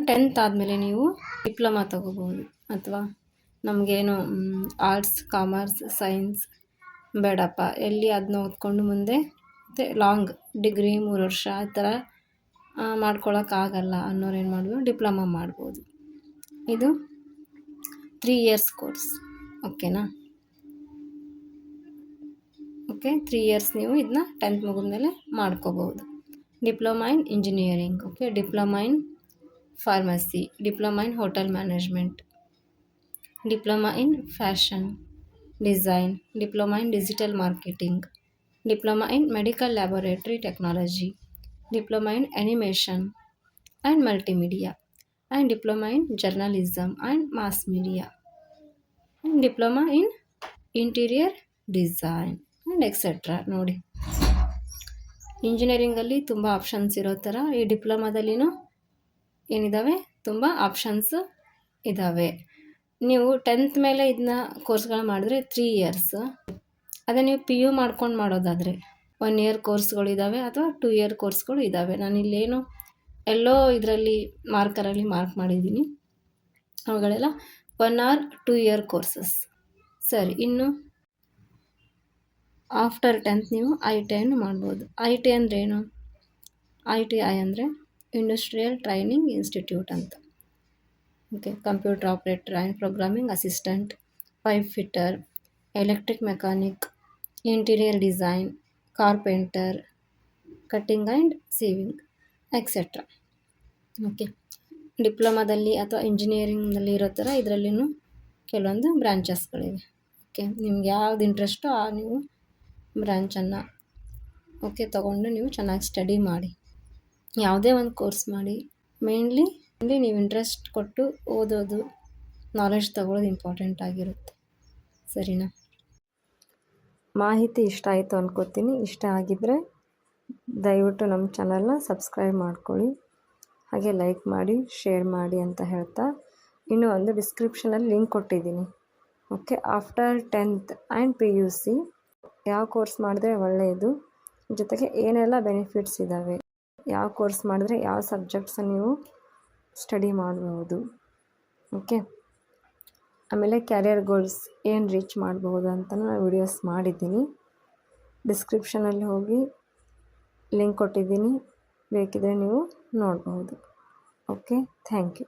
10th ಆದಮೇಲೆ ನೀವು diploma ತೊಗೋಬೋದು. ಅಥವಾ ನಮಗೇನು ಆರ್ಟ್ಸ್, ಕಾಮರ್ಸ್, ಸೈನ್ಸ್ ಬೇಡಪ್ಪ, ಎಲ್ಲಿ ಅದನ್ನ ಓದ್ಕೊಂಡು ಮುಂದೆ ಮತ್ತು ಲಾಂಗ್ ಡಿಗ್ರಿ 3 ವರ್ಷ ಆ ಥರ ಮಾಡ್ಕೊಳಕ್ಕಾಗಲ್ಲ ಅನ್ನೋರು ಏನು ಮಾಡ್ಬೋದು, ಡಿಪ್ಲೊಮಾ ಮಾಡ್ಬೋದು. ಇದು 3 ಇಯರ್ಸ್ ಕೋರ್ಸ್. ಓಕೆನಾ? ಓಕೆ, 3 ಇಯರ್ಸ್ ನೀವು ಇದನ್ನ 10th ಮುಗಿದ್ಮೇಲೆ ಮಾಡ್ಕೋಬೋದು. Diploma in engineering, okay, diploma in pharmacy, diploma in hotel management, diploma in fashion design, diploma in digital marketing, diploma in medical laboratory technology, diploma in animation and multimedia, and diploma in journalism and mass media, and diploma in interior design and etcetera. ನೋಡಿ, ಇಂಜಿನಿಯರಿಂಗಲ್ಲಿ ತುಂಬ options ಇರೋ ಥರ ಈ ಡಿಪ್ಲೊಮಾದಲ್ಲಿನೂ ಏನಿದ್ದಾವೆ, ತುಂಬ options ಇದ್ದಾವೆ. ನೀವು 10th ಮೇಲೆ ಇದನ್ನ ಕೋರ್ಸ್ಗಳು ಮಾಡಿದ್ರೆ 3 ಇಯರ್ಸ್. ಅದೇ ನೀವು PU ಮಾಡ್ಕೊಂಡು ಮಾಡೋದಾದರೆ 1 ಇಯರ್ ಕೋರ್ಸ್ಗಳಿದ್ದಾವೆ ಅಥವಾ 2 ಇಯರ್ ಕೋರ್ಸ್ಗಳು ಇದ್ದಾವೆ. ನಾನಿಲ್ಲೇನು ಎಲ್ಲೋ ಇದರಲ್ಲಿ ಮಾರ್ಕರಲ್ಲಿ ಮಾರ್ಕ್ ಮಾಡಿದ್ದೀನಿ, ಅವುಗಳೆಲ್ಲ 1 or 2 ಇಯರ್ ಕೋರ್ಸಸ್. ಸರಿ, ಇನ್ನು ಆಫ್ಟರ್ 10th ನೀವು ITI ಮಾಡ್ಬೋದು. ITI ಅಂದ್ರೇನು? ITI ಅಂದರೆ ಇಂಡಸ್ಟ್ರಿಯಲ್ ಟ್ರೈನಿಂಗ್ ಇನ್ಸ್ಟಿಟ್ಯೂಟ್ ಅಂತ. Okay, computer operator and programming assistant, pipe fitter, electric mechanic, interior design, carpenter, cutting and sewing etcetera. Okay, ಡಿಪ್ಲೊಮಾದಲ್ಲಿ ಅಥವಾ ಇಂಜಿನಿಯರಿಂಗ್ನಲ್ಲಿ ಇರೋ ಥರ ಇದರಲ್ಲಿನೂ ಕೆಲವೊಂದು ಬ್ರಾಂಚಸ್ಗಳಿವೆ. ಓಕೆ, ನಿಮ್ಗೆ ಯಾವ್ದು ಇಂಟ್ರೆಸ್ಟೋ ನೀವು ಬ್ರಾಂಚನ್ನು ತೊಗೊಂಡು ನೀವು ಚೆನ್ನಾಗಿ ಸ್ಟಡಿ ಮಾಡಿ. ಯಾವುದೇ ಒಂದು ಕೋರ್ಸ್ ಮಾಡಿ, ಮೇನ್ಲಿ ನೀವು ಇಂಟ್ರೆಸ್ಟ್ ಕೊಟ್ಟು ಓದೋದು, ನಾಲೆಡ್ಜ್ ತಗೊಳ್ಳೋದು ಇಂಪಾರ್ಟೆಂಟ್ ಆಗಿರುತ್ತೆ. ಸರಿನಾ? ಮಾಹಿತಿ ಇಷ್ಟ ಆಯಿತು ಅಂದ್ಕೋತೀನಿ. ಇಷ್ಟ ಆಗಿದ್ದರೆ ದಯವಿಟ್ಟು ನಮ್ಮ ಚಾನಲ್ನ ಸಬ್ಸ್ಕ್ರೈಬ್ ಮಾಡ್ಕೊಳ್ಳಿ, ಹಾಗೆ ಲೈಕ್ ಮಾಡಿ, ಶೇರ್ ಮಾಡಿ ಅಂತ ಹೇಳ್ತಾ, ಇನ್ನೂ ಒಂದು ಡಿಸ್ಕ್ರಿಪ್ಷನಲ್ಲಿ ಲಿಂಕ್ ಕೊಟ್ಟಿದ್ದೀನಿ. Okay, after 10th and PUC ಯಾವ ಕೋರ್ಸ್ ಮಾಡಿದ್ರೆ ಒಳ್ಳೆಯದು, ಜೊತೆಗೆ ಏನೆಲ್ಲ ಬೆನಿಫಿಟ್ಸ್ ಇದ್ದಾವೆ, ಯಾವ ಕೋರ್ಸ್ ಮಾಡಿದ್ರೆ ಯಾವ ಸಬ್ಜೆಕ್ಟ್ಸನ್ನು ನೀವು ಸ್ಟಡಿ ಮಾಡಬಹುದು. ಓಕೆ, ಆಮೇಲೆ ಕ್ಯಾರಿಯರ್ ಗೋಲ್ಸ್ ಏನು ರೀಚ್ ಮಾಡಬಹುದು ಅಂತ ನಾನು ವಿಡಿಯೋಸ್ ಮಾಡಿದ್ದೀನಿ. ಡಿಸ್ಕ್ರಿಪ್ಷನಲ್ಲಿ ಹೋಗಿ ಲಿಂಕ್ ಕೊಟ್ಟಿದ್ದೀನಿ, ಬೇಕಿದ್ರೆ ನೀವು ನೋಡಬಹುದು. Okay, thank you.